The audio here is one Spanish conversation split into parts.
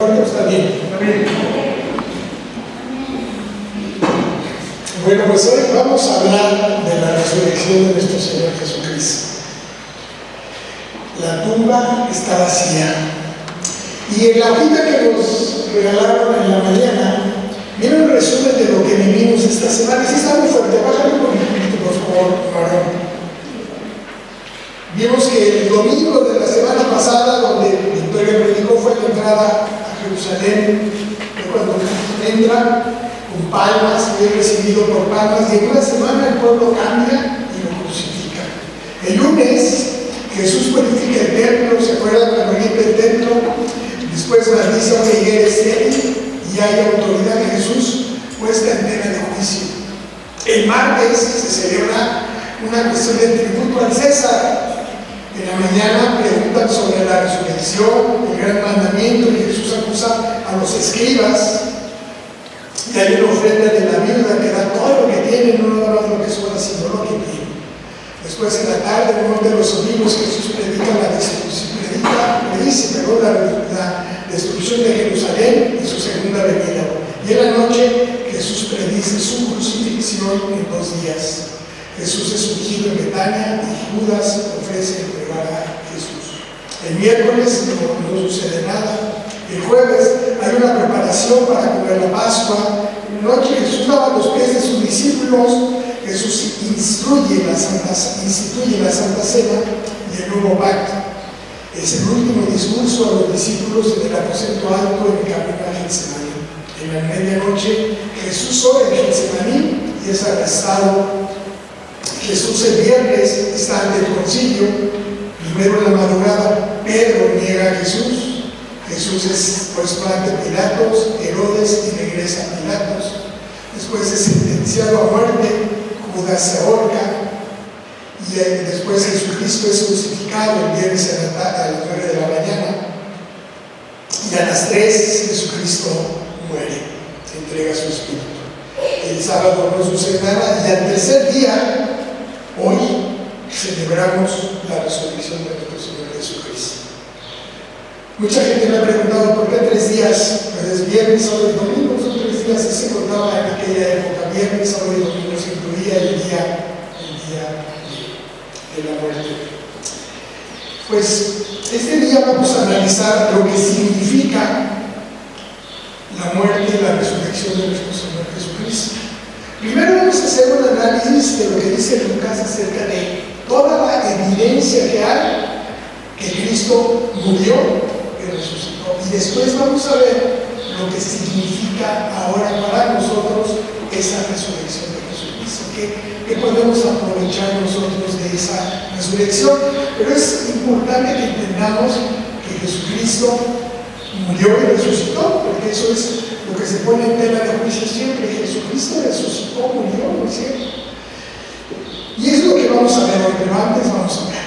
Está bien. Bueno, pues hoy vamos a hablar de la resurrección de nuestro Señor Jesucristo. La tumba está vacía. Y en la hojita que nos regalaron en la mañana, viene un resumen de lo que vivimos esta semana. Sí está muy fuerte, bájale un poquito, por favor, Marón. Vimos que el domingo de la semana pasada, donde Victoria predicó, fue la entrada a Jerusalén. Cuando entra con palmas, y es recibido por palmas, y en una semana el pueblo cambia y lo crucifica. El lunes Jesús purifica el templo, ¿se acuerdan cuando limpia el templo? Después maldice a una higuera estéril y hay autoridad de Jesús puesta en tela de juicio. El martes se celebra una cuestión de tributo al César. En la mañana preguntan sobre la resurrección, el gran mandamiento, y Jesús acusa a los escribas. Y hay una ofrenda de la viuda que da todo lo que tiene, no nada más lo que sobra, sino lo que tiene. Después en la tarde, en uno de los olivos, Jesús predice la destrucción de Jerusalén y su segunda venida. Y en la noche Jesús predice su crucifixión en 2 días. Jesús es ungido en Betania y Judas ofrece entregar a Jesús. El miércoles no sucede nada. El jueves hay una preparación para comer la Pascua. En la noche Jesús lava los pies de sus discípulos. Jesús instituye la Santa Cena y el nuevo pacto. Es el último discurso a los discípulos en el aposento alto en el camino a Getsemaní. En la medianoche Jesús ora en Getsemaní y es arrestado. Jesús el viernes está ante el concilio. Primero en la madrugada Pedro niega a Jesús. Jesús es puesto ante Pilatos, Herodes, y regresa a Pilatos. Después es sentenciado a muerte. Judas se ahorca. Y después Jesucristo es crucificado el viernes a las 9 de la mañana. Y a las 3 Jesucristo muere, se entrega su espíritu. El sábado no sucede nada y al tercer día, hoy, celebramos la resurrección de nuestro Señor Jesucristo. Mucha gente me ha preguntado por qué 3 días, pues es viernes, sábado y domingo, son 3 días, así se contaba en aquella época, viernes, sábado y domingo se incluía el día de la muerte. Pues este día vamos a analizar lo que significa la muerte y la resurrección de nuestro Señor Jesucristo. Primero vamos a hacer un análisis de lo que dice Lucas acerca de toda la evidencia que hay que Cristo murió y resucitó. Y después vamos a ver lo que significa ahora para nosotros esa resurrección de Jesucristo. ¿Qué podemos aprovechar nosotros de esa resurrección? Pero es importante que entendamos que Jesucristo murió y resucitó, porque eso es lo que se pone en tela de juicio siempre. Jesucristo resucitó, murió, ¿no es cierto? Y es lo que vamos a ver hoy, pero antes vamos a ver.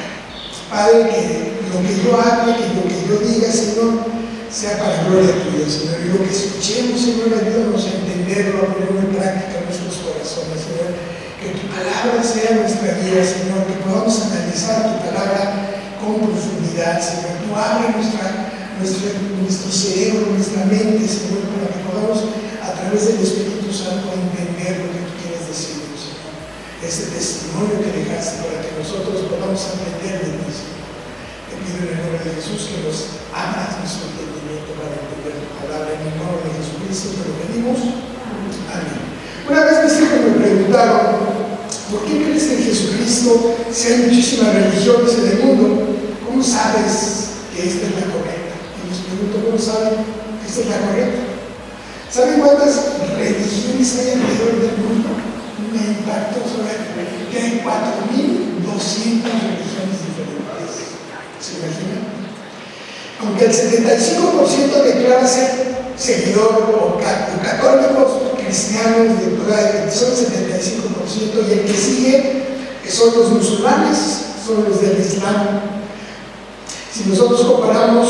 Padre, que lo que yo hable, que lo que yo diga, Señor, sea para gloria tuya, Señor. Y lo que escuchemos, Señor, ayúdanos a entenderlo, a ponerlo en práctica en nuestros corazones, Señor. Que tu palabra sea nuestra guía, Señor. Que podamos analizar tu palabra con profundidad, Señor. Tú abre nuestro cerebro, nuestra mente, Señor, para que podamos a través del Espíritu Santo entender lo que tú quieres decirnos, Señor. Este testimonio que dejaste para que nosotros podamos aprender de ti, Señor. Te pido en el nombre de Jesús que nos abras nuestro entendimiento para entender tu palabra. En el nombre de Jesucristo te lo pedimos. Amén. Una vez mis hijos me preguntaron, ¿por qué crees que en Jesucristo, si hay muchísimas religiones en el mundo, cómo sabes que esta es la correcta? Y les pregunto, ¿cómo saben que esta es la correcta? ¿Saben cuántas religiones hay alrededor del mundo? Me impactó saber que hay 4.200 religiones diferentes. ¿Se imaginan? Aunque el 75% declara ser seguidor o católicos, cristianos, son el 75%, y el que sigue, que son los musulmanes, son los del Islam. Si nosotros comparamos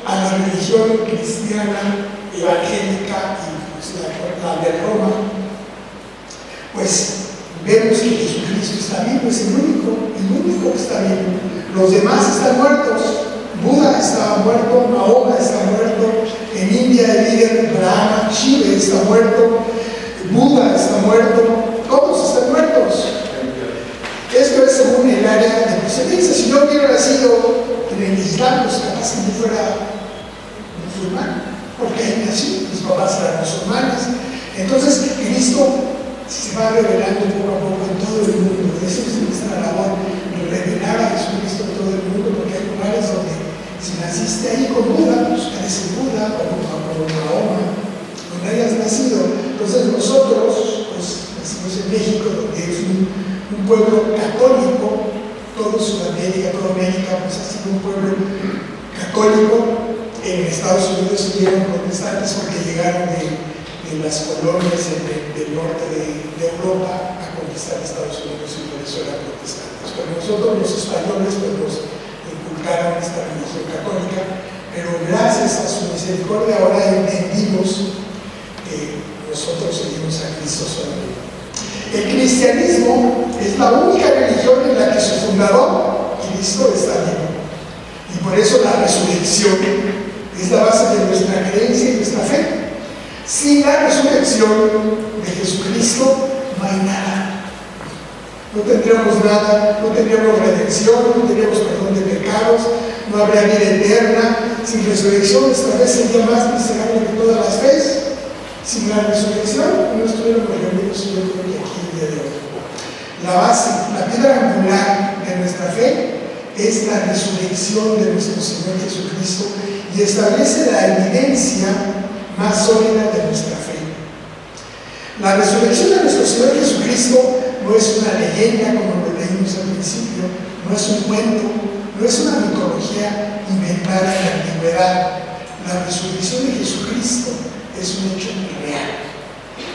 a la religión cristiana, evangélica y pues, la de Roma, pues vemos que Jesucristo está vivo, es el único que está vivo. Los demás están muertos. Buda estaba muerto, Mahoma está muerto, En India el líder Brahma, Shiva está muerto, Buda está muerto, todos están muertos. Esto es según el área de procedencia. Si yo hubiera nacido en el Islam, pues capaz que yo fuera musulmán, porque ahí nací, mis papás eran musulmanes. Entonces Cristo se va revelando poco a poco en todo el mundo. Eso es nuestra labor, revelar a Jesucristo en todo el mundo, porque hay lugares donde si naciste ahí con Buda, pues eres el Buda, o con Mahoma, donde hayas nacido. Entonces nosotros, pues nacimos en México, donde es un pueblo católico, todo Sudamérica, toda América, pues ha sido un pueblo católico. En Estados Unidos siguieron protestantes porque llegaron de las colonias del norte de Europa a conquistar Estados Unidos y por eso eran protestantes. Pero nosotros los españoles pues nos inculcaron esta religión católica, pero gracias a su misericordia ahora entendimos que nosotros seguimos a Cristo solamente. El cristianismo es la única religión en la que su fundador, Cristo, está vivo. Y por eso la resurrección es la base de nuestra creencia y nuestra fe. Sin la resurrección de Jesucristo no hay nada. No tendríamos nada, no tendríamos redención, no tendríamos perdón de pecados, no habría vida eterna. Sin resurrección nuestra fe sería más miserable que todas las fees. Sin la resurrección no estuviéramos reunidos yo creo que aquí el día de hoy. La base, la piedra angular de nuestra fe es la resurrección de nuestro Señor Jesucristo y establece la evidencia más sólida de nuestra fe. La resurrección de nuestro Señor Jesucristo no es una leyenda como lo leímos al principio, no es un cuento, no es una mitología inventada en la antigüedad. La resurrección de Jesucristo es un hecho real,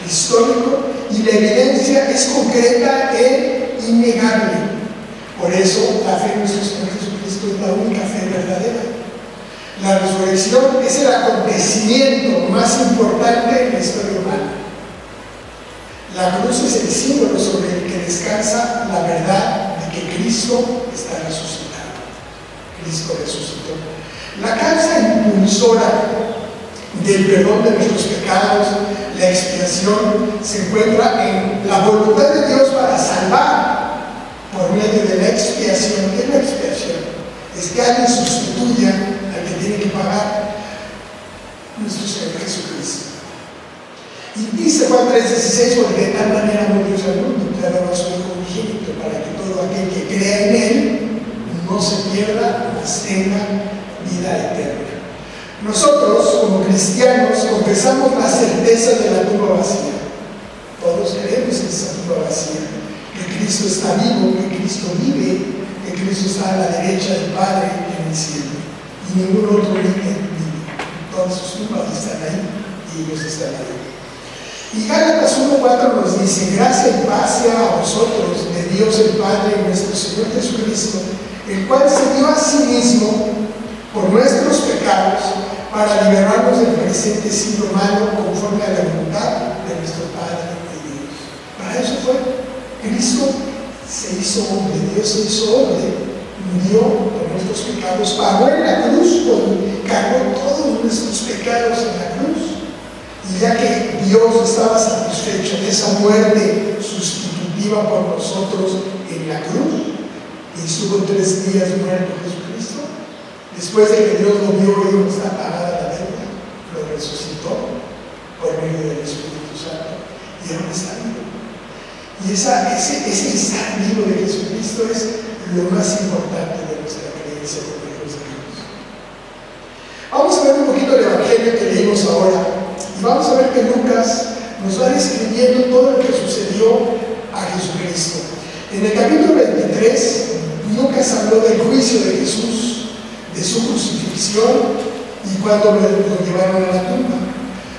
histórico, y la evidencia es concreta e innegable. Por eso la fe en nuestro Señor Jesucristo es la única fe verdadera. La resurrección es el acontecimiento más importante en la historia humana. La cruz es el símbolo sobre el que descansa la verdad de que Cristo está resucitado. Cristo resucitó. La causa impulsora del perdón de nuestros pecados, la expiación, se encuentra en la voluntad de Dios para salvar por medio de la expiación. ¿Qué es la expiación? Es que alguien sustituya al que tiene que pagar, nuestro Señor Jesucristo. Y dice Juan 3:16, porque de tal manera amó Dios al mundo, que ha dado a su Hijo unigénito, para que todo aquel que crea en Él no se pierda, mas tenga vida eterna. Nosotros, como cristianos, confesamos la certeza de la tumba vacía. Todos creemos en esa tumba vacía, que Cristo está vivo, que Cristo vive, que Cristo está a la derecha del Padre en el cielo. Y ningún otro vive. Todas sus tumbas están ahí y ellos están ahí. Y Gálatas 1:4 nos dice: gracia y paz sea a vosotros de Dios el Padre y nuestro Señor Jesucristo, el cual se dio a sí mismo por nuestros pecados para liberarnos del presente siglo malo conforme a la voluntad de nuestro Padre y Dios. Para eso fue. Cristo se hizo hombre, Dios se hizo hombre, murió por nuestros pecados, pagó en la cruz, cargó todos nuestros pecados en la cruz. Y ya que Dios estaba satisfecho de esa muerte sustitutiva por nosotros en la cruz, y estuvo 3 días muerto Jesucristo, después de que Dios lo vio y no está pagada la deuda, lo resucitó por medio del Espíritu Santo y ahora está vivo. Y ese estar vivo de Jesucristo es lo más importante de nuestra creencia como hijos de Dios. Vamos a ver un poquito el Evangelio que leímos ahora. Y vamos a ver que Lucas nos va describiendo todo lo que sucedió a Jesucristo. En el capítulo 23, Lucas habló del juicio de Jesús, de su crucifixión y cuando lo llevaron a la tumba.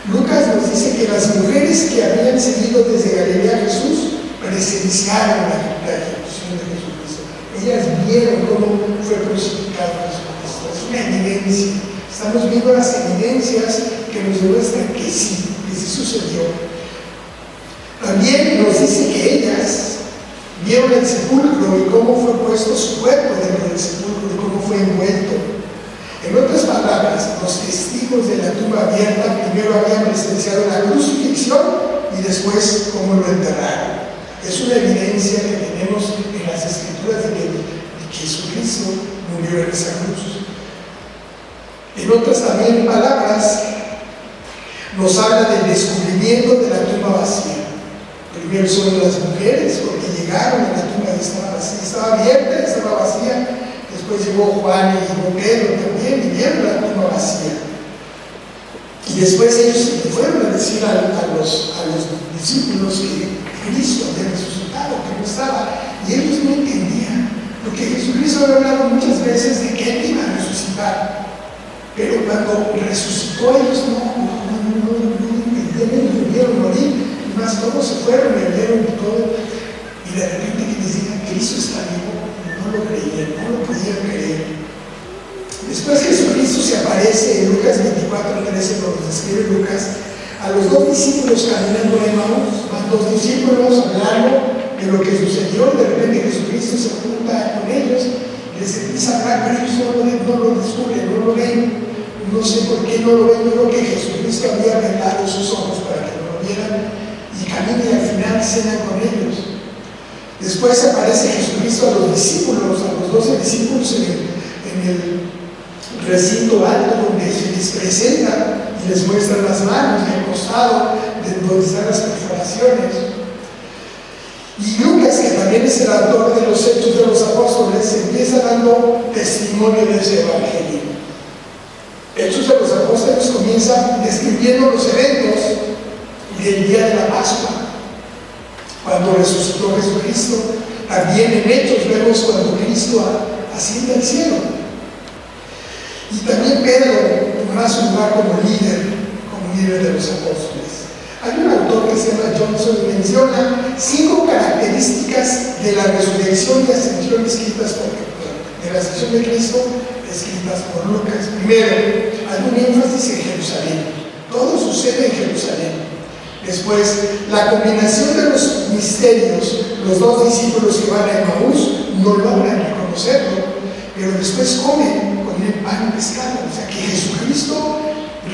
Lucas nos dice que las mujeres que habían seguido desde Galilea a Jesús presenciaron la ejecución de Jesucristo. Ellas vieron cómo fue crucificado Jesucristo. Es una evidencia. Estamos viendo las evidencias que nos demuestran que sí sucedió. También nos dice que ellas vieron el sepulcro y cómo fue puesto su cuerpo dentro del sepulcro y cómo fue envuelto. En otras palabras, palabras, los testigos de la tumba abierta primero habían presenciado la crucifixión y después cómo lo enterraron. Es una evidencia que tenemos en las Escrituras de que Jesucristo murió en esa cruz. En otras también palabras, nos habla del descubrimiento de la tumba vacía. Primero son las mujeres, porque llegaron a la tumba y estaba vacía, estaba abierta, estaba vacía. Después llegó Juan y llegó Pedro también y vieron la tumba vacía. Y después ellos fueron a decir a los discípulos que Cristo había resucitado, que no estaba. Y ellos no entendían, porque Jesucristo había hablado muchas veces de que Él iba a resucitar. Pero cuando resucitó, ellos no entendían, ellos lo vieron morir. Y más todos se fueron, le vieron y todo. Y de repente que les digan, Cristo está vivo, no lo creían, no lo podían creer. Después Jesucristo se aparece en Lucas 24:13, lo describe Lucas, a los dos discípulos caminando en Emaús. Van dos discípulos hablando de lo que sucedió. De repente Jesucristo se junta con ellos, les empieza a hablar, pero ellos no lo descubren, no lo ven. No sé por qué no lo ven. Yo creo que Jesucristo había vendado sus ojos para que no lo vieran, y camina y al final cena con ellos. Después aparece Jesucristo a los discípulos, a los 12 discípulos en el recinto alto donde se les presenta y les muestra las manos y el costado de donde están las perforaciones. Y Lucas, que también es el autor de los Hechos de los Apóstoles, empieza dando testimonio de ese evangelio. Hechos de los Apóstoles comienza describiendo los eventos del día de la Pascua, cuando resucitó Jesucristo. También en Hechos vemos cuando Cristo asciende al cielo. Y también Pedro tomará su lugar como líder de los apóstoles. Hay un autor que se llama Johnson y menciona 5 características de la resurrección y ascensión escritas de la ascensión de Cristo escritas por Lucas. Primero, hay un énfasis en Jerusalén. Todo sucede en Jerusalén. Después, la combinación de los misterios. Los dos discípulos que van a Emaús no logran reconocerlo, pero después comen con el pan y pescado. O sea que Jesucristo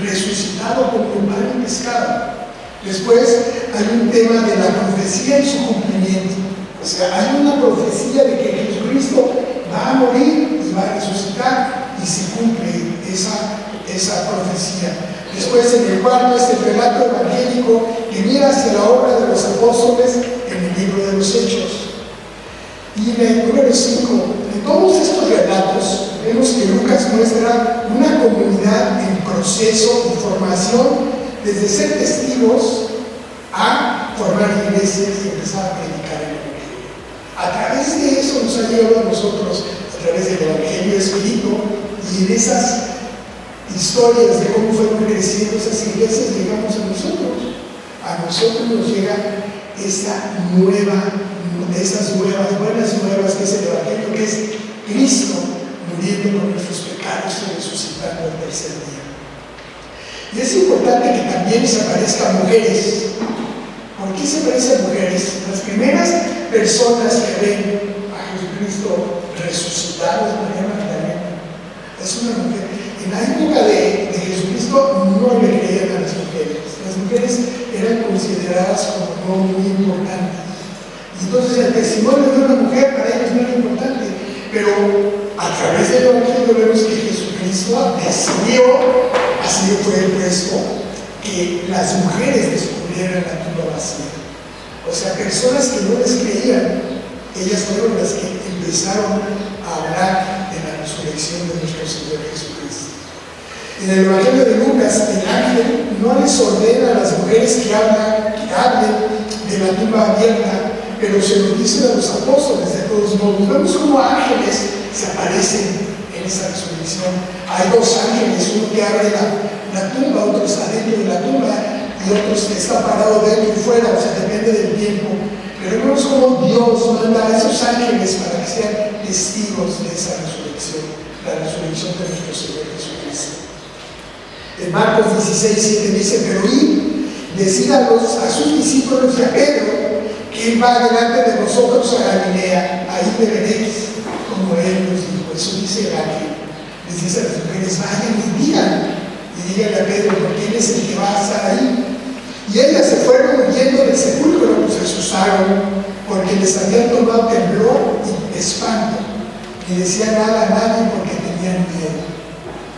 resucitado con el pan y pescado. Después hay un tema de la profecía y su cumplimiento. O sea, hay una profecía de que Jesucristo va a morir y va a resucitar, y se cumple esa profecía. Después, en el cuarto, es el relato evangélico que mira hacia la obra de los apóstoles en el libro de los Hechos. Y en el número 5, en todos estos relatos, vemos que Lucas muestra una comunidad en proceso de formación, desde ser testigos a formar iglesias y empezar a predicar el evangelio. A través de eso nos ha llegado a nosotros, a través del evangelio escrito, y en esas historias de cómo fueron creciendo esas iglesias, llegamos a nosotros. A nosotros nos llega esas buenas nuevas, que es el evangelio, que es Cristo muriendo por nuestros pecados y resucitando al tercer día. Y es importante que también se aparezcan mujeres. ¿Por qué se aparecen mujeres? Las primeras personas que ven a Jesucristo resucitado es María Magdalena. Es una mujer. En la época de Jesucristo no le creían a las mujeres. Las mujeres eran consideradas como no muy importantes. Y entonces el testimonio de una mujer para ellos no era importante. Pero a través del evangelio vemos que Jesucristo decidió, así fue puesto, que las mujeres descubrieran la tumba vacía. O sea, personas que no les creían, ellas fueron las que empezaron a hablar de la resurrección de nuestro Señor Jesucristo. En el evangelio de Lucas, el ángel no les ordena a las mujeres que hablen de la tumba abierta, pero se lo dice a los apóstoles. De todos modos, vemos como ángeles se aparecen en esa resurrección. Hay 2 ángeles, uno que abre la tumba, otro está dentro de la tumba y otro está parado dentro y fuera, o sea, depende del tiempo. Pero vemos como Dios manda a esos ángeles para que sean testigos de esa resurrección, la resurrección de nuestro Señor Jesucristo. En Marcos 16:7 dice: pero decid a sus discípulos y a Pedro que Él va delante de nosotros a Galilea, ahí me veréis, como Él nos dijo. Eso dice el ángel. les dice a las mujeres, vayan y díganle a Pedro, porque él es el que va a estar ahí. Y ellas se fueron huyendo del sepulcro, pues se asustaron, porque les habían tomado temblor y espanto. Ni decían nada a nadie porque tenían miedo.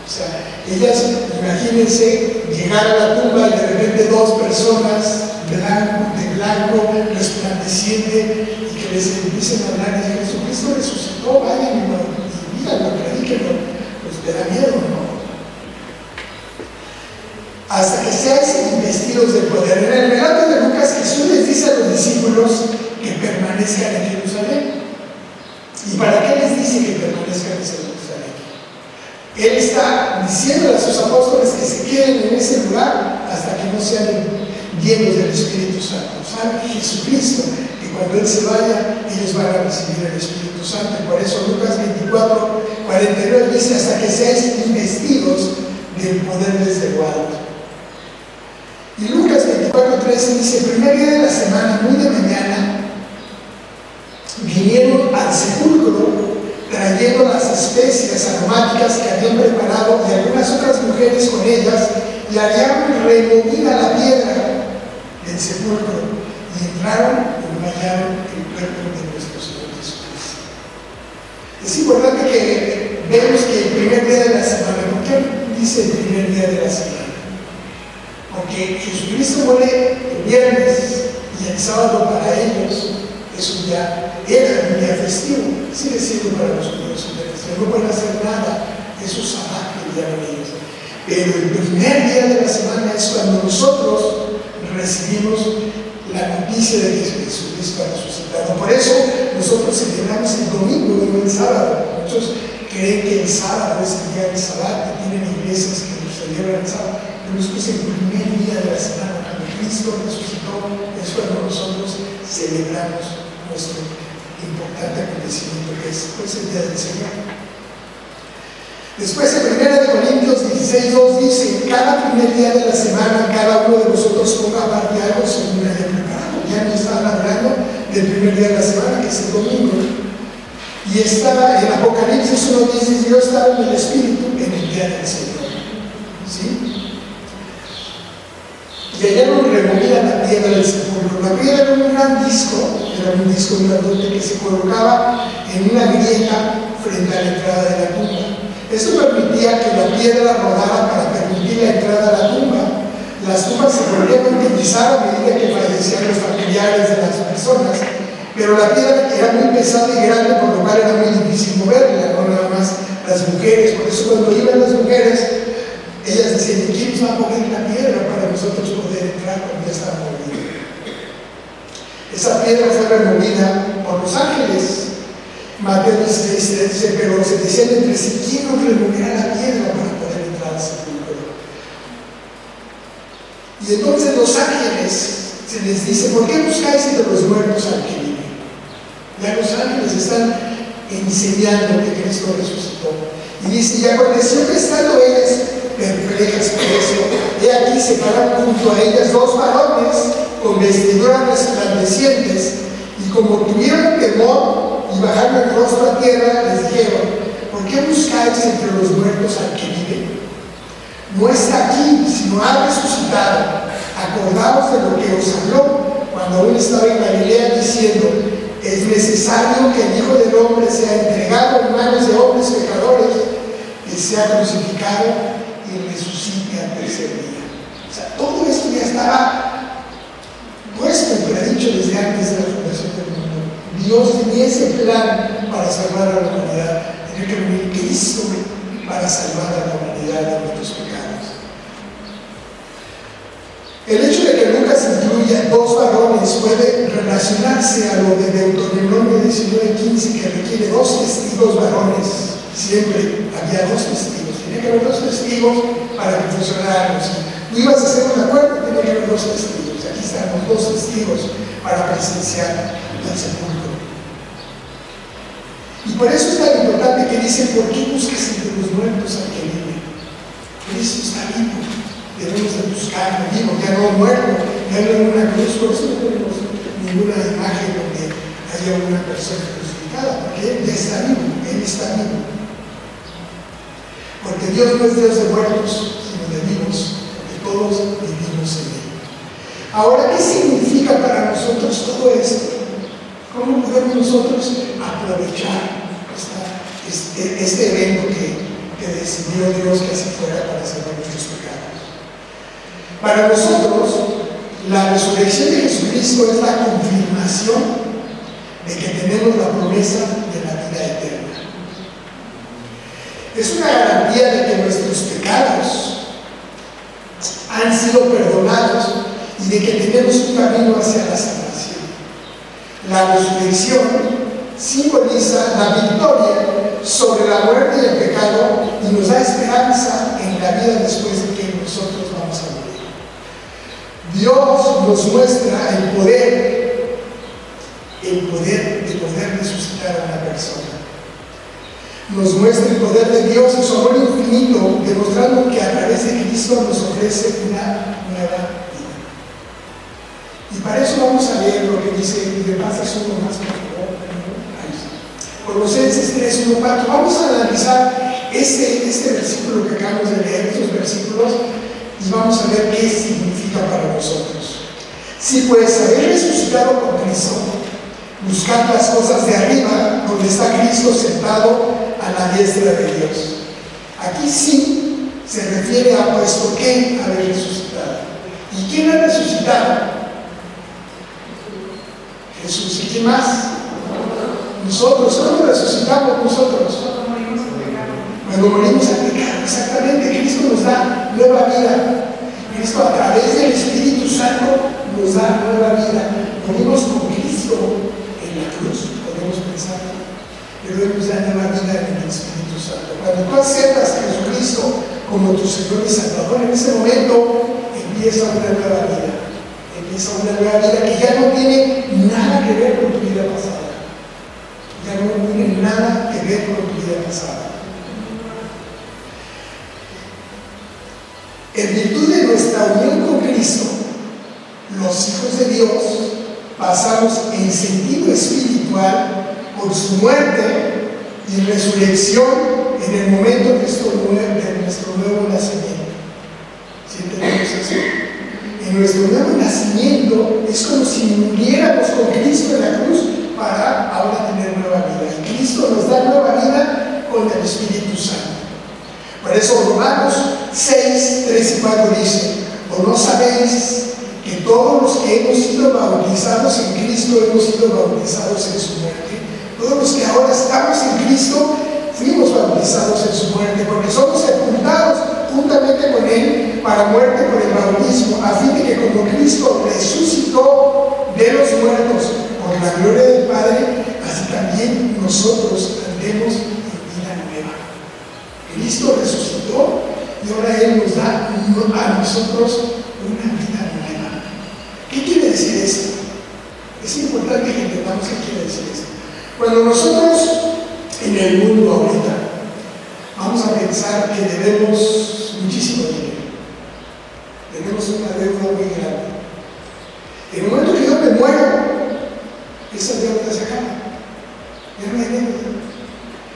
O sea, ellas, imagínense, llegar a la tumba y de repente dos personas de blanco, resplandeciente, y que les empiecen a hablar de Jesucristo resucitó, vayan y díganlo, predíquenlo, pues te da miedo, ¿no? Hasta que seáis investidos del poder. En el relato de Lucas, Jesús les dice a los discípulos que permanezcan en Jerusalén. ¿Y para qué les dice que permanezcan en Jerusalén? Él está diciendo a sus apóstoles que se queden en ese lugar hasta que no sean llenos del Espíritu Santo. ¿Sabe? Jesucristo, que cuando Él se vaya, ellos van a recibir el Espíritu Santo. Y por eso Lucas 24, 49 dice, hasta que seáis investidos del poder desde lo alto. Y Lucas 24, 13 dice, el primer día de la semana, muy de mañana, vinieron al sepulcro trayendo las especias aromáticas que habían preparado y algunas otras mujeres con ellas, y hallaron removida la piedra del sepulcro, y entraron y hallaron el cuerpo de nuestro Señor Jesucristo. Es importante que veamos que el primer día de la semana, ¿por qué dice el primer día de la semana? Porque Jesucristo muere el viernes y el sábado para ellos es un día, era un día festivo, sigue siendo para los judíos un día festivo, no pueden hacer nada, eso es sabbat que llaman ellos. Pero el primer día de la semana es cuando nosotros recibimos la noticia de que Jesucristo ha resucitado. Por eso nosotros celebramos el domingo y no el sábado. Muchos creen que el sábado es el día del sabbat, que tienen iglesias que lo celebran el sábado. Pero esto es el primer día de la semana, cuando Cristo resucitó, es cuando nosotros celebramos nuestro importante acontecimiento, que es pues, el día del Señor. Después, en 1 Corintios 16:2 dice, cada primer día de la semana, cada uno de nosotros ponga aparte algo según haya preparado. Ya no estaban hablando del primer día de la semana, que es el domingo. Y estaba en Apocalipsis 1:10 dice, yo estaba en el Espíritu en el día del Señor. ¿Sí? Y hallaron removida la piedra del sepulcro. La piedra era un gran disco, era un disco grandote que se colocaba en una grieta frente a la entrada de la tumba. Esto permitía que la piedra rodara para permitir la entrada a la tumba. Las tumbas se volvían a utilizar a medida que fallecían los familiares de las personas, pero la piedra era muy pesada y grande, por lo cual era muy difícil moverla, no nada más las mujeres. Por eso cuando iban las mujeres, ellas decían, ¿quién nos va a mover la piedra para nosotros poder entrar cuando ya estaba movida? Esa piedra fue removida por los ángeles. Mateo dice, pero se decían entre sí, ¿quién nos removerá la piedra para poder entrar al sepulcro? Y entonces los ángeles se les dice, ¿por qué buscáis entre los muertos al que vive? Ya los ángeles están enseñando que Cristo resucitó. Y dice, y aconteció que estando ellas perplejas por eso, he aquí se pararon junto a ellas dos varones con vestiduras resplandecientes, y como tuvieron temor y bajaron el rostro a tierra, les dijeron, ¿por qué buscáis entre los muertos al que vive? No está aquí, sino ha resucitado. Acordaos de lo que os habló cuando aún estaba en Galilea, diciendo, es necesario que el Hijo del Hombre sea entregado en manos de hombres pecadores, que sea crucificado y resucite al tercer día. O sea, todo esto ya estaba puesto y predicho desde antes de la fundación del mundo. Dios tenía ese plan para salvar a la humanidad. Tenía que venir Cristo para salvar a la humanidad de nuestros pecados. El hecho de que Lucas incluya dos varones puede relacionarse a lo de Deuteronomio 19:15, que requiere dos testigos varones. Siempre había dos testigos. Tenía que haber dos testigos para que funcionara. Si tú ibas a hacer un acuerdo, tenía que haber dos testigos. Aquí están los dos testigos para presenciar el sepulcro. Y por eso es tan importante que dicen, ¿por qué buscas entre los muertos al que vive? Cristo está vivo. Debemos de buscarlo vivo, ya no muerto, ya no en una cruz. Por eso no tenemos ninguna imagen donde haya una persona crucificada, porque Él ya está vivo, Él está vivo. porque Dios no es Dios de muertos, sino de vivos, porque todos vivimos en Él. Ahora, ¿qué significa para nosotros todo esto? ¿Cómo podemos nosotros aprovechar este evento que decidió Dios que así fuera para salvar nuestros pecados? Para nosotros, la resurrección de Jesucristo es la confirmación de que tenemos la promesa de la vida eterna. Es una garantía de que nuestros pecados han sido perdonados y de que tenemos un camino hacia la salvación. La resurrección simboliza la victoria sobre la muerte y el pecado y nos da esperanza en la vida después de que nosotros vamos a morir. Dios nos muestra el poder de poder resucitar a una persona. Nos muestra el poder de Dios y su amor infinito, demostrando que a través de Cristo nos ofrece una nueva vida. Y para eso vamos a leer lo que dice, y de pasas uno más, por favor. Colosenses 3:1-4. Vamos a analizar este versículo que acabamos de leer, estos versículos, y vamos a ver qué significa para nosotros. Si pues habéis resucitado con Cristo, buscad las cosas de arriba, donde está Cristo sentado a la diestra de Dios. Aquí sí se refiere a puesto que habéis resucitado. ¿Y quién ha resucitado? Jesús. ¿Y quién más? Nosotros. ¿Cómo resucitamos nosotros? Cuando morimos al pecado. Exactamente. Cristo nos da nueva vida. Cristo a través del Espíritu Santo nos da nueva vida. Morimos con Cristo en la cruz, podemos pensar, pero Él nos da nueva vida en el Espíritu Santo. Cuando tú aceptas a Jesucristo como tu Señor y Salvador, en ese momento empieza una nueva vida. Empieza una nueva vida que ya no tiene nada que ver con tu vida pasada. Ya no tiene nada que ver con tu vida pasada. En virtud de nuestra unión con Cristo, los hijos de Dios pasamos en sentido espiritual por su muerte y resurrección en el momento de nuestro nuevo nacimiento. ¿Sí entendemos eso? En nuestro nuevo nacimiento es como si muriéramos con Cristo en la cruz para ahora tener nueva vida. Y Cristo nos da nueva vida con el Espíritu Santo. Por eso Romanos 6, 3 y 4 dice: ¿o no sabéis que todos los que hemos sido bautizados en Cristo hemos sido bautizados en su muerte? Todos los que ahora estamos en Cristo fuimos bautizados en su muerte, porque somos sepultados juntamente con Él para muerte por el bautismo, a fin de que como Cristo resucitó de los muertos por la gloria del Padre, así también nosotros andemos en vida nueva. Cristo resucitó y ahora Él nos da a nosotros una vida nueva. ¿Qué quiere decir esto? Es importante que entendamos qué quiere decir esto. Cuando nosotros en el mundo ahorita vamos a pensar que debemos muchísimo dinero, tenemos una deuda muy grande. En el momento que yo me muero, esa deuda se acaba. Ya no hay deuda.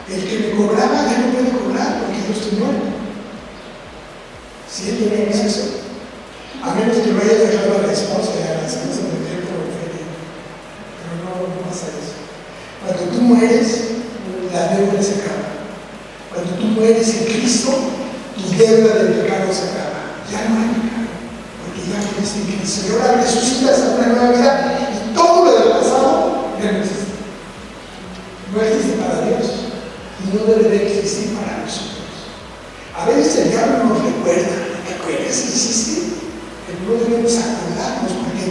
El que me cobraba ya no puede cobrar porque yo estoy muerto. ¿Sí entendemos eso? A menos que lo haya dejado a la esposa y a la esposa me dé por feria. Pero no pasa eso. Cuando tú mueres, la deuda se acaba. Cuando tú mueres en Cristo, tu deuda del pecado se acaba. Ya no hay pecado, porque ya mueres en Cristo. Y ahora resucitas a una nueva vida y todo lo del pasado ya no existe. No existe para Dios y no debe de existir para nosotros. A veces el diablo nos recuerda: ¿te acuerdas que hiciste? Pero no debemos acordarnos, porque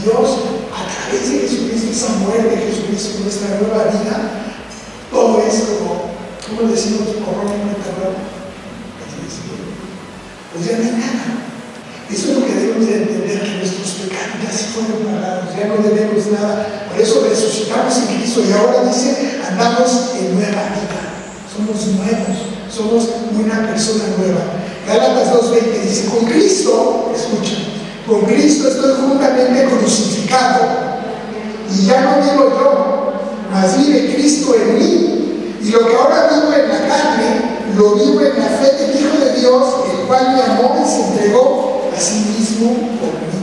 Dios, a través de Jesucristo, esa muerte de Jesucristo, nuestra nueva vida, todo es como decimos, corona en el terror. Pues ya no hay nada. Eso es lo que debemos de entender, que nuestros pecados ya se fueron pagados, ya no debemos nada. Por eso resucitamos en Cristo y ahora dice: andamos en nueva vida. Somos nuevos, somos una persona nueva. Gálatas 2:20 dice: con Cristo, escucha, con Cristo estoy juntamente crucificado, y ya no vivo yo, mas vive Cristo en mí, y lo que ahora vivo en la carne, lo vivo en la fe del Hijo de Dios, el cual me amó y se entregó a sí mismo por mí.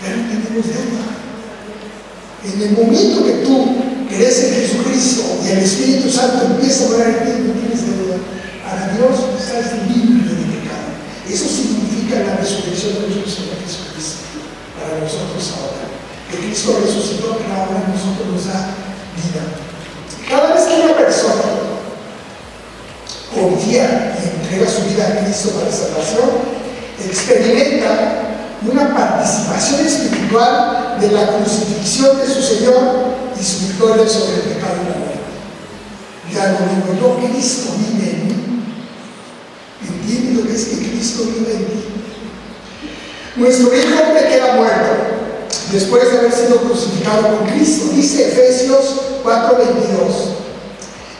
Ya no tenemos deuda. En el momento que tú crees en Jesucristo y el Espíritu Santo empieza a orar en ti, no tienes deuda. Para Dios estás libre de pecado. Eso significa la resurrección de nuestro Señor Jesucristo para nosotros ahora. Que Cristo resucitó, pero ahora a nosotros nos da vida. Cada vez que una persona confía y entrega su vida a Cristo para salvación, experimenta una participación espiritual de la crucifixión de su Señor y su victoria sobre el pecado y la muerte. Ya lo digo yo, Cristo vive en mí. ¿Entiendes lo que es que Cristo vive en mí? Nuestro viejo hombre queda muerto después de haber sido crucificado con Cristo. Dice Efesios 4:22.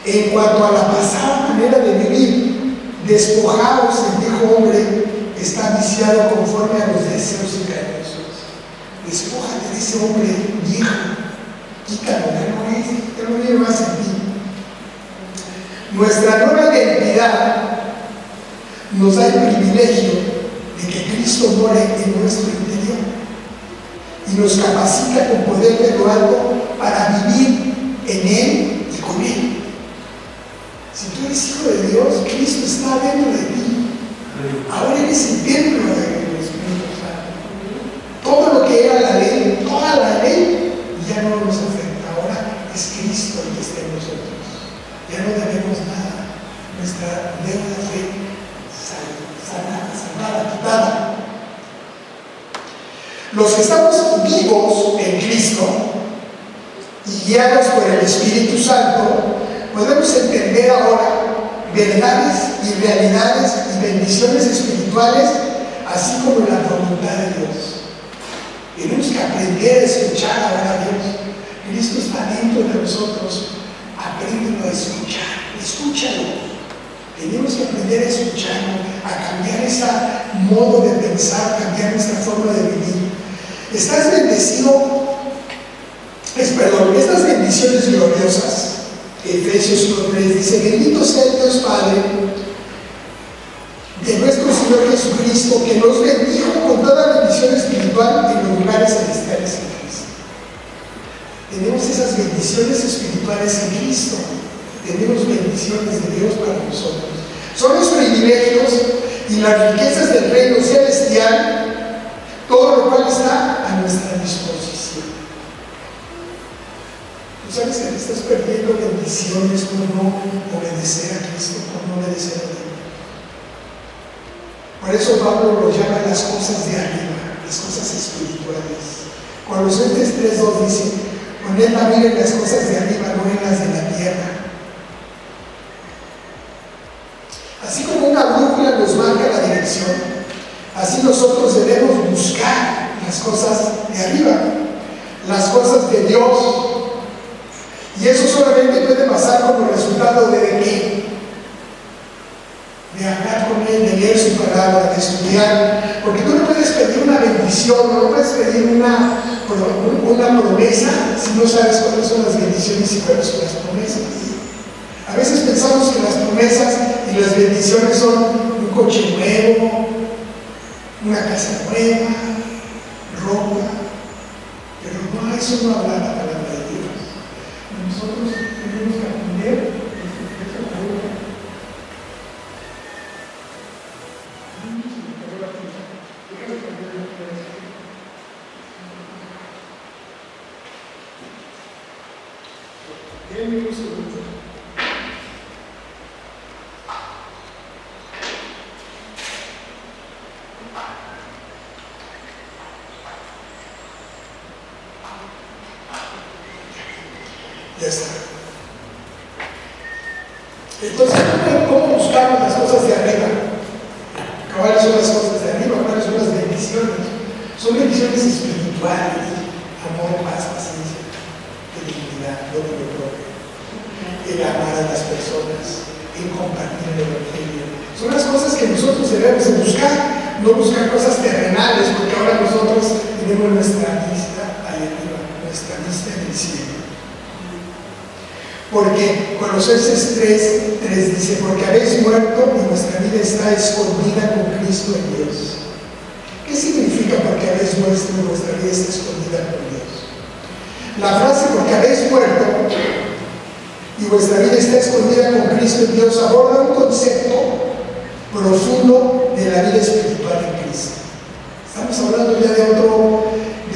En cuanto a la pasada manera de vivir, despojaos del viejo hombre que está viciado conforme a los deseos engañosos. Despójate de ese hombre viejo, quítalo, ya no vive más en ti. Nuestra nueva identidad nos da el privilegio de que Cristo more en nuestro interior y nos capacita con poder de lo alto para vivir en Él y con Él. Si tú eres hijo de Dios, Cristo está dentro de ti. Ahora eres el templo del Espíritu Santo. Todo lo que era la ley, toda la ley, ya no nos afecta. Ahora es Cristo el que está en nosotros. Ya no debemos nada. Nuestra deuda fue sanada, quitada. Los que estamos vivos en Cristo y guiados por el Espíritu Santo, podemos entender ahora verdades y realidades y bendiciones espirituales, así como la voluntad de Dios. Tenemos que aprender a escuchar ahora a Dios. Cristo está dentro de nosotros. Apréndelo a escuchar. Escúchalo. Tenemos que aprender a escucharlo, a cambiar ese modo de pensar, cambiar nuestra forma de vivir. Estás bendecido. Estas bendiciones gloriosas. Efesios 1:3 dice: bendito sea el Dios Padre de nuestro Señor Jesucristo, que nos bendijo con toda bendición espiritual en los lugares celestiales en Cristo. Tenemos esas bendiciones espirituales en Cristo. Tenemos bendiciones de Dios para nosotros. Son los privilegios y las riquezas del reino celestial, todo lo cual está a nuestra disposición. ¿Tú sabes que te estás perdiendo bendiciones por no obedecer a Cristo, por no obedecer a Dios? Por eso Pablo lo llama las cosas de arriba, las cosas espirituales. Colosenses 3:2 dice: poned la mira en las cosas de arriba, no en las de la tierra. Así como una brújula nos marca la dirección, así nosotros debemos buscar las cosas de arriba, las cosas de Dios. Y eso solamente puede pasar como resultado de qué? De hablar con Él, de leer su palabra, de estudiar. Porque tú no puedes pedir una bendición, no puedes pedir una promesa si no sabes cuáles son las bendiciones y cuáles son las promesas. A veces pensamos que las promesas y las bendiciones son un coche nuevo, una casa nueva, ropa, pero no, eso no habla la palabra de Dios. Nosotros tenemos que aprender esa palabra. Denme un segundo. Ya está. Entonces, ¿cómo buscamos las cosas de arriba? ¿Cuáles son las cosas de arriba? ¿Cuáles son las bendiciones? Son bendiciones espirituales: amor, paz, paciencia, benignidad, dominio propio, el amar a las personas, el compartir el evangelio. Son las cosas que nosotros debemos de buscar, no buscar cosas terrenales, porque ahora nosotros tenemos nuestra vista ahí arriba, nuestra vista en el cielo. Porque Colosenses 3:3 dice, porque habéis muerto y vuestra vida está escondida con Cristo en Dios. ¿Qué significa porque habéis muerto y vuestra vida está escondida con Dios? La frase porque habéis muerto y vuestra vida está escondida con Cristo en Dios aborda un concepto profundo de la vida espiritual en Cristo. Estamos hablando ya de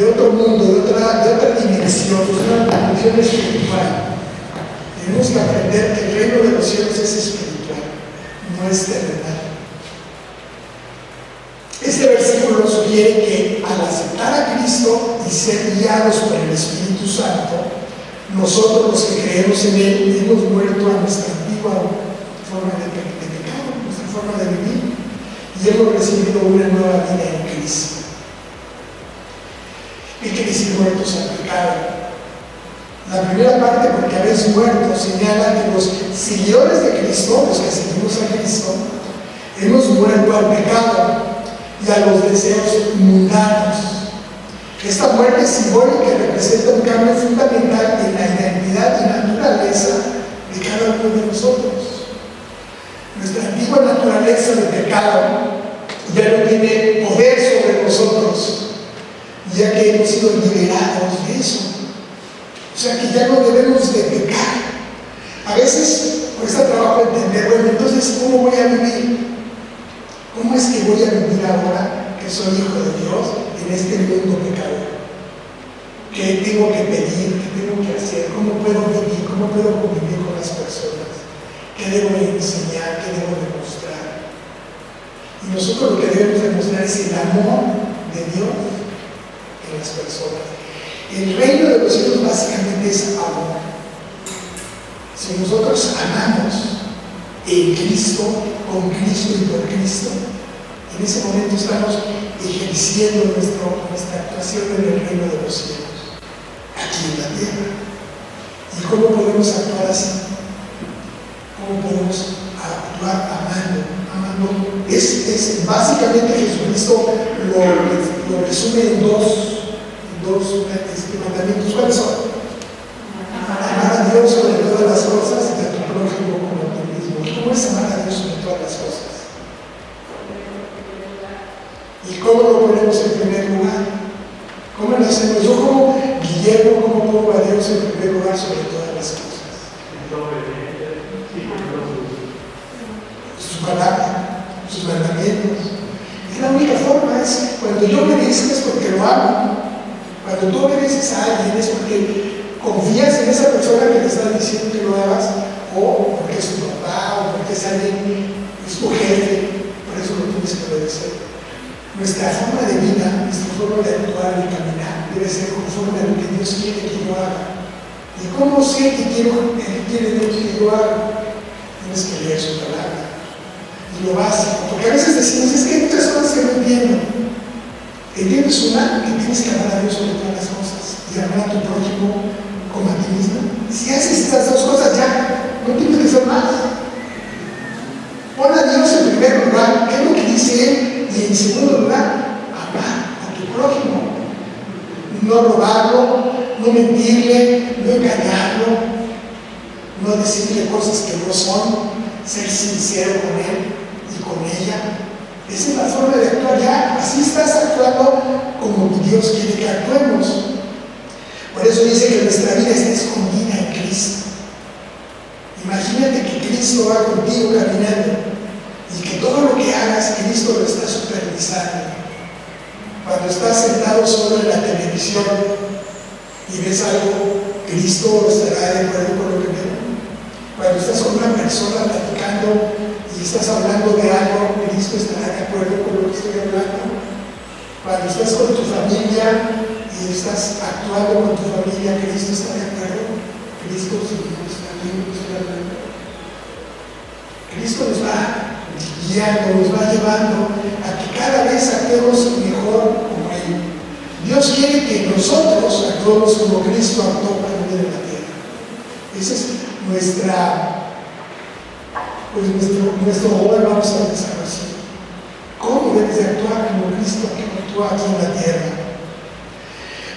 otro mundo, de otra dimensión, de una dimensión espiritual. Tenemos que aprender que el reino de los cielos es espiritual, no es terrenal. Este versículo sugiere que al aceptar a Cristo y ser guiados por el Espíritu Santo, nosotros los que creemos en Él hemos muerto a nuestra antigua forma de pecado, nuestra forma de vivir, y hemos recibido una nueva vida en Cristo. ¿Qué quiere decir muertos al pecado? La primera parte, porque habéis muerto, señala que los seguidores de Cristo, los que seguimos a Cristo, hemos muerto al pecado y a los deseos mundanos. Esta muerte simbólica representa un cambio fundamental en la identidad y naturaleza de cada uno de nosotros. Nuestra antigua naturaleza de pecado ya no tiene poder sobre nosotros, ya que hemos sido liberados de eso. O sea que ya no debemos de pecar. A veces cuesta trabajo entender, bueno, entonces, ¿cómo voy a vivir? ¿Cómo es que voy a vivir ahora que soy hijo de Dios en este mundo pecador? ¿Qué tengo que pedir? ¿Qué tengo que hacer? ¿Cómo puedo vivir? ¿Cómo puedo convivir con las personas? ¿Qué debo enseñar? ¿Qué debo demostrar? Y nosotros lo que debemos demostrar es el amor de Dios en las personas. El reino de los cielos básicamente es amor. Si nosotros amamos en Cristo, con Cristo y por Cristo, en ese momento estamos ejerciendo nuestra actuación en el reino de los cielos, aquí en la tierra. ¿Y cómo podemos actuar así? ¿Cómo podemos actuar amando? Básicamente Jesucristo lo resume en dos mandamientos. ¿Cuáles son? Amar a Dios sobre todas las cosas y a tu prójimo como a ti mismo. ¿Cómo es amar a Dios sobre todas las cosas? ¿Y cómo lo ponemos en primer lugar? ¿Cómo lo hacemos? Yo como Guillermo, ¿cómo pongo a Dios en primer lugar sobre todas las cosas? Su palabra, sus mandamientos. Es la única forma, es cuando yo obedezco es porque lo amo. Cuando tú obedeces a alguien es porque confías en esa persona que te está diciendo que lo hagas, o porque es tu papá, o porque es alguien, es tu jefe, por eso lo tienes que obedecer. Nuestra forma de vida, nuestra forma de actuar y caminar debe ser conforme a lo que Dios quiere que yo haga. ¿Y cómo sé que quiere Dios que yo haga? Tienes que leer su palabra. Y lo básico, porque a veces decimos, es que hay muchas cosas que no entiendo. ¿Entiendes una? Que tienes que amar a Dios sobre todas las cosas y amar a tu prójimo como a ti mismo. Si haces estas dos cosas ya, no tienes que hacer más. Pon a Dios en primer lugar, ¿qué es lo que dice Él? Y en segundo lugar, amar a tu prójimo. No robarlo, no mentirle, no engañarlo, no decirle cosas que no son, ser sincero con Él y con ella. Esa es la forma de actuar ya. Así estás actuando como Dios quiere que actuemos. Por eso dice que nuestra vida está escondida en Cristo. Imagínate que Cristo va contigo caminando y que todo lo que hagas, Cristo lo está supervisando. Cuando estás sentado solo en la televisión y ves algo, Cristo estará de acuerdo con lo que ve. Cuando estás con una persona platicando y estás hablando de algo, Cristo estará de acuerdo con lo que estoy hablando. Cuando estás con tu familia y estás actuando con tu familia, Cristo está de acuerdo. Cristo está bien, está de acuerdo. Cristo nos va guiando, nos va llevando a que cada vez actuemos mejor como Él. Dios quiere que nosotros actuemos como Cristo actuó cuando vino en la tierra. Esa es nuestro gol, vamos a empezar así. ¿Cómo debes de actuar como Cristo actúa aquí en la tierra?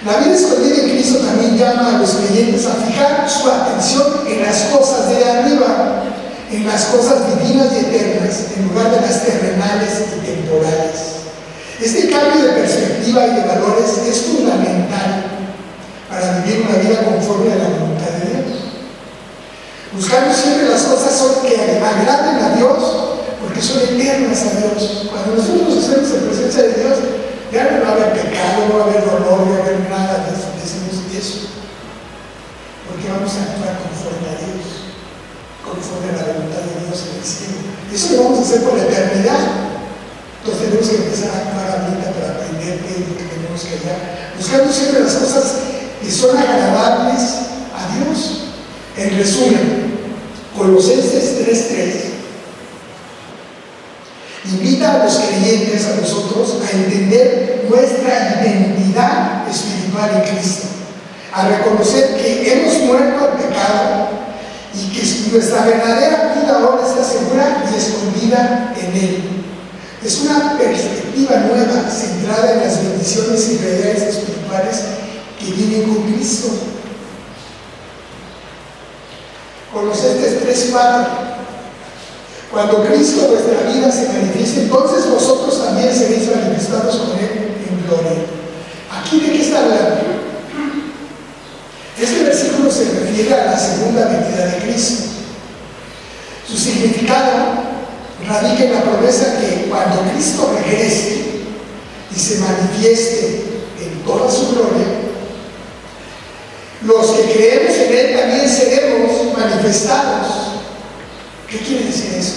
La vida escondida en Cristo también llama a los creyentes a fijar su atención en las cosas de arriba, en las cosas divinas y eternas, en lugar de las terrenales y temporales. Este cambio de perspectiva y de valores es fundamental para vivir una vida conforme a la voluntad de Dios. Buscando siempre las cosas que agraden a Dios, porque son eternas a Dios. Cuando nosotros estamos en presencia de Dios, ya no va a haber pecado, no va a haber dolor, no va a haber nada de eso. Porque vamos a actuar conforme a Dios, conforme a la voluntad de Dios en el cielo. Eso lo vamos a hacer por la eternidad. Entonces tenemos que empezar a actuar ahorita para aprender qué es lo que tenemos que hacer. Buscando siempre las cosas que son agradables a Dios. En resumen, Colosenses 3:3 invita a los creyentes, a nosotros, a entender nuestra identidad espiritual en Cristo, a reconocer que hemos muerto al pecado y que nuestra verdadera vida ahora está segura y escondida en Él. Es una perspectiva nueva, centrada en las bendiciones y realidades espirituales que vienen con Cristo. Colosenses 3:4. Cuando Cristo vuestra vida se manifieste, entonces vosotros también seréis manifestados con Él en gloria. ¿Aquí de qué está hablando? Este versículo se refiere a la segunda venida de Cristo. Su significado radica en la promesa que cuando Cristo regrese y se manifieste en toda su gloria, los que creemos en Él también seremos manifestados. ¿Qué quiere decir eso?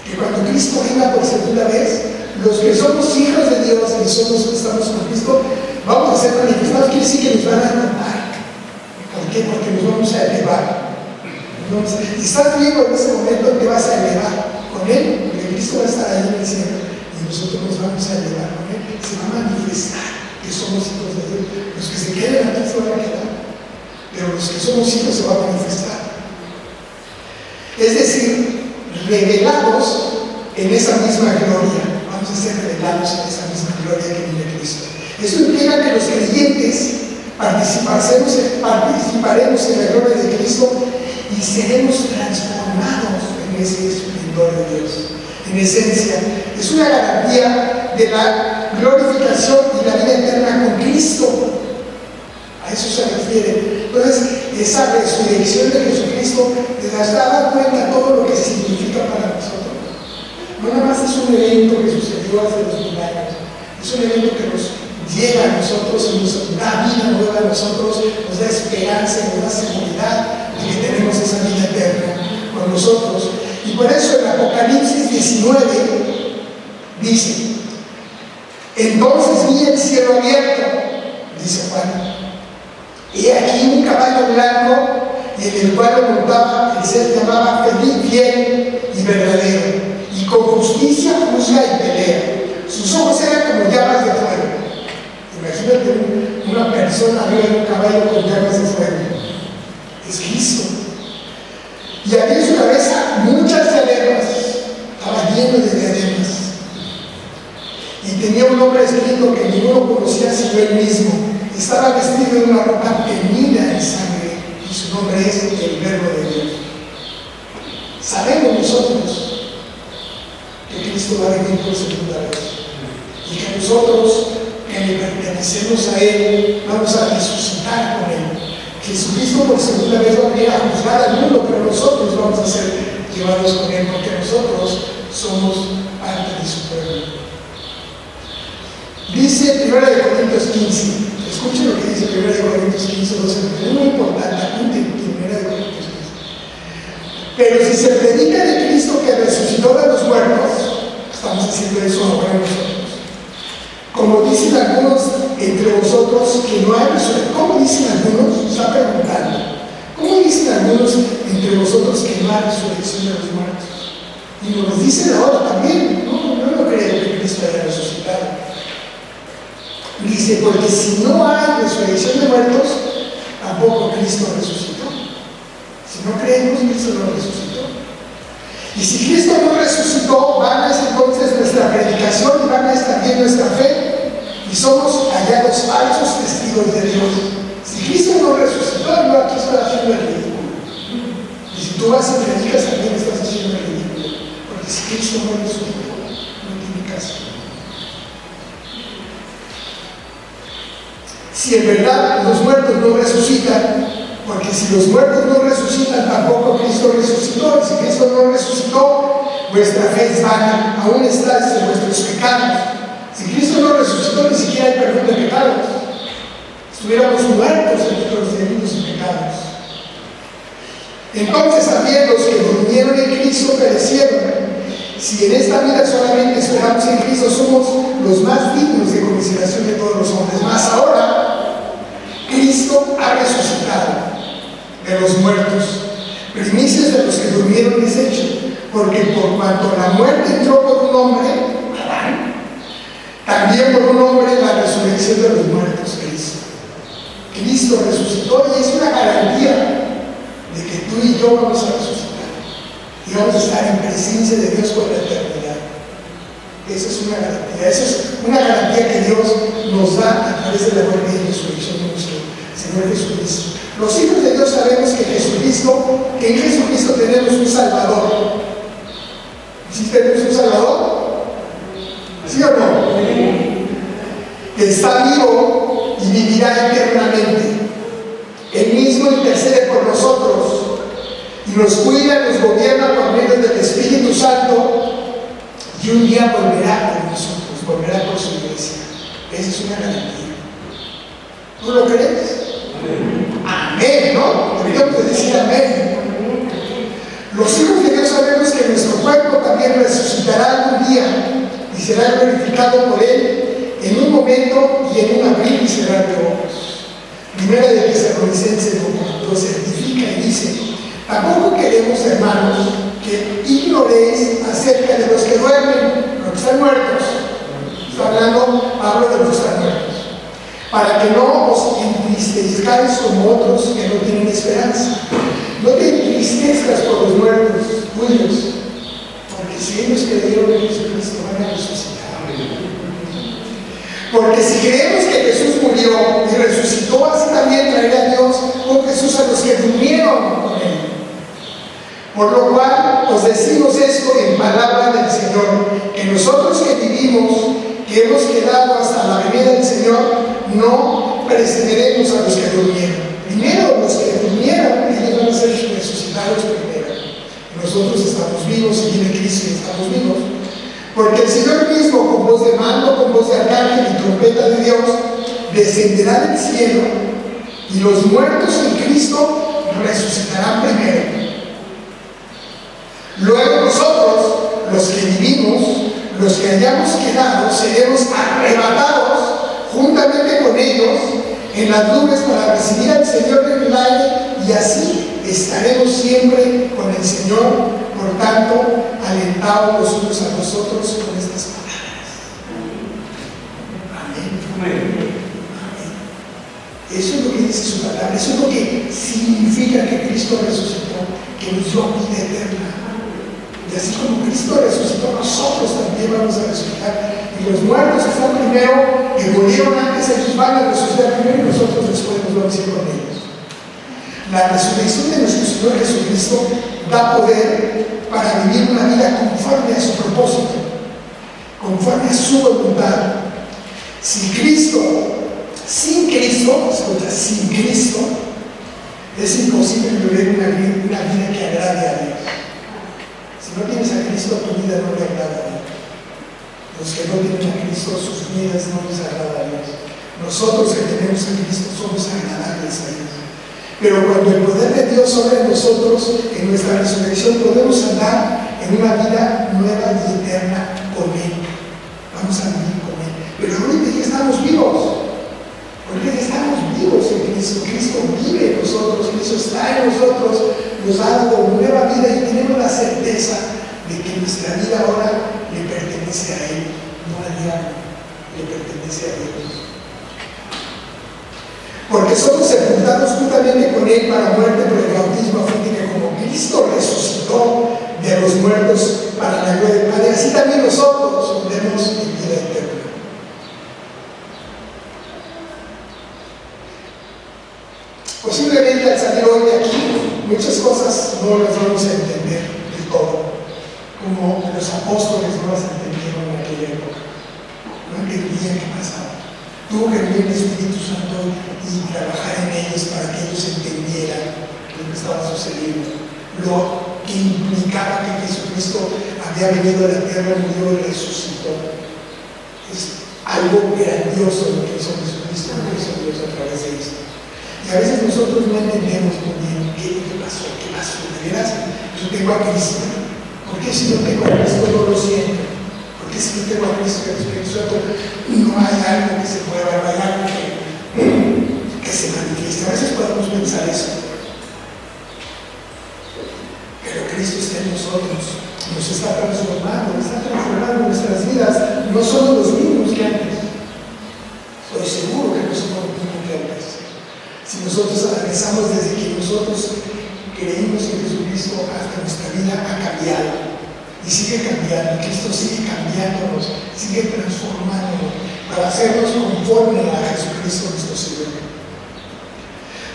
Que cuando Cristo venga por segunda vez, los que somos hijos de Dios y somos que estamos con Cristo, vamos a ser manifestados. Quiere decir que nos van a cantar. ¿Por qué? Porque nos vamos a elevar. Si estás vivo en ese momento, te vas a elevar con Él, porque Cristo va a estar ahí en el cielo y nosotros nos vamos a elevar con Él. Se va a manifestar que somos hijos de Dios. Los que se queden aquí se van a quedar, pero los que somos hijos se van a manifestar. Es decir, revelados en esa misma gloria. Vamos a ser revelados en esa misma gloria que viene Cristo. Esto implica que los creyentes participaremos en la gloria de Cristo y seremos transformados en ese esplendor de Dios. En esencia, es una garantía de la glorificación y la vida eterna con Cristo. A eso se refiere. Entonces, esa resurrección de Jesucristo les da cuenta de todo lo que significa para nosotros. No nada más es un evento que sucedió hace 2000 años, es un evento que nos llega a nosotros y nos da vida nueva a nosotros, nos da esperanza y nos da seguridad de que tenemos esa vida eterna con nosotros. Y por eso en Apocalipsis 19 dice: entonces vi el cielo abierto, dice Juan, y aquí un caballo blanco, y en el cual lo montaba el ser llamaba feliz, fiel y verdadero, y con justicia juzga y pelea. Sus ojos eran como llamas de fuego. Imagínate una persona arriba de un caballo con llamas de fuego. Es Cristo. Y había en su cabeza muchas diademas, estaba lleno de diademas. Y tenía un nombre escrito que ninguno conocía sino él mismo. Estaba vestido de una ropa teñida en sangre, y su nombre es el Verbo de Dios. Sabemos nosotros que Cristo va a venir por segunda vez, y que nosotros que le pertenecemos a Él vamos a resucitar con Él. Jesucristo por segunda vez va a venir a juzgar al mundo, pero nosotros vamos a ser llevados con Él, porque nosotros somos parte de su pueblo. Dice 1 Corintios 15, escuchen lo que dice 1 Corintios 15, 12, es muy importante, apunten 1 Corintios 15. Pero si se predica de Cristo que resucitó de los muertos, estamos diciendo eso ahora nosotros. Como dicen algunos entre vosotros que no hay resurrección. ¿Cómo dicen algunos? Está preguntando. ¿Cómo dicen algunos entre vosotros que no hay resurrección de los muertos? Y nos dicen ahora también. No creo que Cristo haya resucitado. Dice, porque si no hay resurrección de muertos, tampoco Cristo resucitó. Si no creemos, Cristo no resucitó. Y si Cristo no resucitó, vana es entonces nuestra predicación y vana es también nuestra fe. Y somos hallados seamos falsos testigos de Dios. Si Cristo no resucitó, yo aquí estoy haciendo el ridículo. Y si tú vas y predicas, también estás haciendo el ridículo. Porque si Cristo no resucitó, no tiene caso. Si en verdad los muertos no resucitan, porque si los muertos no resucitan, tampoco Cristo resucitó. Y si Cristo no resucitó, vuestra fe es vana, aún estáis en vuestros pecados. Si Cristo no resucitó, ni siquiera hay perdón de pecados. Estuviéramos muertos en nuestros delitos y pecados. Entonces también los que durmieron en Cristo perecieron. Si en esta vida solamente esperamos en Cristo, somos los más dignos de consideración de todos los hombres. Más ahora, Cristo ha resucitado de los muertos, primicias de los que durmieron es hecho, porque por cuanto la muerte entró por un hombre, Adán, también por un hombre la resurrección de los muertos, Cristo. Cristo resucitó y es una garantía de que tú y yo vamos a resucitar y vamos a estar en presencia de Dios por la eternidad. Esa es una garantía, que Dios nos da a través de la muerte y resurrección de nuestro Señor Jesucristo. Los hijos de Dios sabemos que en Jesucristo tenemos un Salvador. ¿Sí tenemos un Salvador? ¿Sí o no? Que está vivo y vivirá eternamente. Él mismo intercede por nosotros y nos cuida, nos gobierna por medio del Espíritu Santo, y un día volverá por nosotros, volverá por su iglesia. Esa es una garantía. ¿Tú lo crees? Amén, ¿no? Deberíamos de decir amén. Los hijos de Dios sabemos que nuestro cuerpo también resucitará algún día y será glorificado por Él en un momento y en un abrir y cerrar de ojos. Primera de Tesalonicenses 2 certifica y dice: tampoco queremos, hermanos, que ignoréis acerca de los que duermen, los que están muertos. Está hablando Pablo de los que están muertos. Para que no os entristezcáis como otros que no tienen esperanza. No te entristezcas por los muertos tuyos, porque si ellos creyeron en Jesucristo van a resucitar. Porque si creemos que Jesús murió y resucitó, así también traerá a Dios con Jesús a los que durmieron con Él. Por lo cual os decimos esto en palabra del Señor, que nosotros que vivimos, que hemos quedado hasta la venida del Señor, no precederemos a los que durmieron. Primero los que durmieron, ellos van a ser resucitados primero. Nosotros estamos vivos y viene Cristo y estamos vivos. Porque el Señor mismo, con voz de mando, con voz de arcángel y trompeta de Dios, descenderá del cielo, y los muertos en Cristo resucitarán primero. Luego nosotros, los que vivimos, los que hayamos quedado, seremos arrebatados juntamente con ellos en las nubes para recibir al Señor en el aire, y así estaremos siempre con el Señor. Por tanto, alentaos los unos a los otros con estas palabras. Amén. Amén. Eso es lo que dice su palabra, eso es lo que significa que Cristo resucitó, que nos dio vida eterna. Y así como Cristo resucitó, nosotros también vamos a resucitar. Y los muertos que están primero, que murieron antes, ellos van a resucitar primero, y nosotros después nos vamos a ir con ellos. La resurrección de nuestro Señor Jesucristo da poder para vivir una vida conforme a su propósito, conforme a su voluntad. Sin Cristo, escucha, sin Cristo, es imposible vivir una vida que agrade a Dios. Si no tienes a Cristo, tu vida no le agrada a Dios. Los que no tienen a Cristo, sus vidas no les agrada a Dios. Nosotros que tenemos a Cristo somos agradables a Dios. Pero cuando el poder de Dios obra en nosotros, en nuestra resurrección, podemos andar en una vida nueva y eterna con Él. Vamos a vivir con Él. Pero ahorita ya estamos vivos. Ahorita ya estamos vivos en Cristo. Cristo vive en nosotros, Cristo está en nosotros, nos ha dado nueva vida y tenemos la certeza de que nuestra vida ahora le pertenece a Él, no al diablo, le pertenece a Dios. Porque somos sepultados juntamente con Él para muerte por el bautismo, a fin de que como Cristo resucitó de los muertos para la gloria del Padre, así también nosotros tendremos vida eterna. Posiblemente al salir hoy de aquí, muchas cosas no las vamos a entender del todo, como los apóstoles no las entendieron en aquella época. No entendían qué pasaba. Tuvo que venir el Espíritu Santo y trabajar en ellos para que ellos entendieran lo que estaba sucediendo, lo que implicaba que Jesucristo había venido a la tierra, murió y resucitó. Es algo grandioso lo que hizo Jesucristo, lo que hizo Dios a través de esto. Y a veces nosotros no entendemos muy bien qué pasó, de veras. Yo tengo a Cristo. ¿Por qué si no tengo a Cristo no lo siento? ¿Por qué si no tengo a Cristo y al Espíritu Santo no hay algo que se mueva, no hay algo que se manifieste? A veces podemos pensar eso. Pero Cristo está en nosotros, nos está transformando nuestras vidas. No somos los mismos que antes. Estoy seguro que no somos los mismos que antes. Si nosotros analizamos desde que nosotros creímos en Jesucristo hasta nuestra vida ha cambiado y sigue cambiando. Cristo sigue cambiándonos, sigue transformándonos para hacernos conforme a Jesucristo nuestro Señor.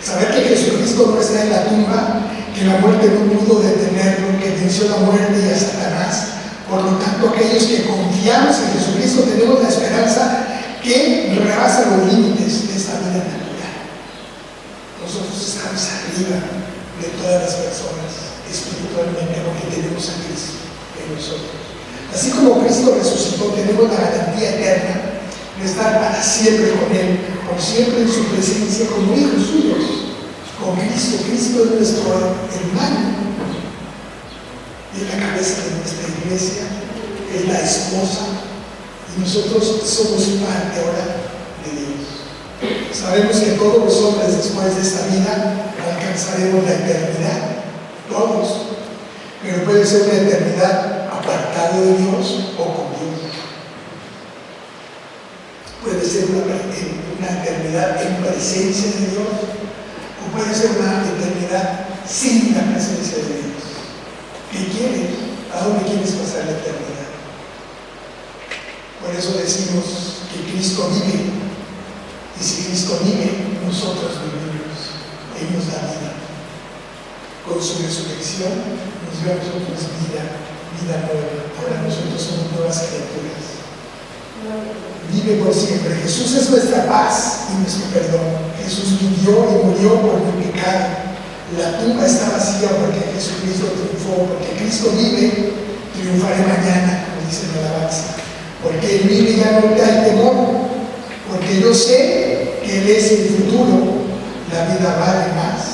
Saber que Jesucristo no está en la tumba, que la muerte no pudo detenerlo, que venció la muerte y a Satanás. Por lo tanto, aquellos que confiamos en Jesucristo tenemos la esperanza que rebasa los límites de esta vida natural. Nosotros estamos arriba de todas las personas espiritualmente porque tenemos a Cristo en nosotros. Así como Cristo resucitó, tenemos la garantía eterna de estar para siempre con Él, por siempre en su presencia como hijos suyos, con Cristo. Cristo es nuestro hermano, es la cabeza de nuestra iglesia, es la esposa, y nosotros somos parte ahora de Dios. Sabemos que todos los hombres después de esta vida alcanzaremos la eternidad, todos, pero puede ser una eternidad apartado de Dios o con Dios. Puede ser una eternidad en presencia de Dios o puede ser una eternidad sin la presencia de Dios. ¿Qué quieres? ¿A dónde quieres pasar la eternidad? Por eso decimos que Cristo vive. Y si Cristo vive, nosotros vivimos. Él nos da vida. Con su resurrección nos dio a nosotros vida nueva. Ahora nosotros somos nuevas criaturas. Vive por siempre. Jesús es nuestra paz y nuestro perdón. Jesús vivió y murió por mi pecado. La tumba está vacía porque Jesucristo triunfó. Porque Cristo vive, triunfaré mañana, como dice la alabanza. Porque Él vive y ya no te hay temor. Porque yo sé que Él es el futuro, la vida vale más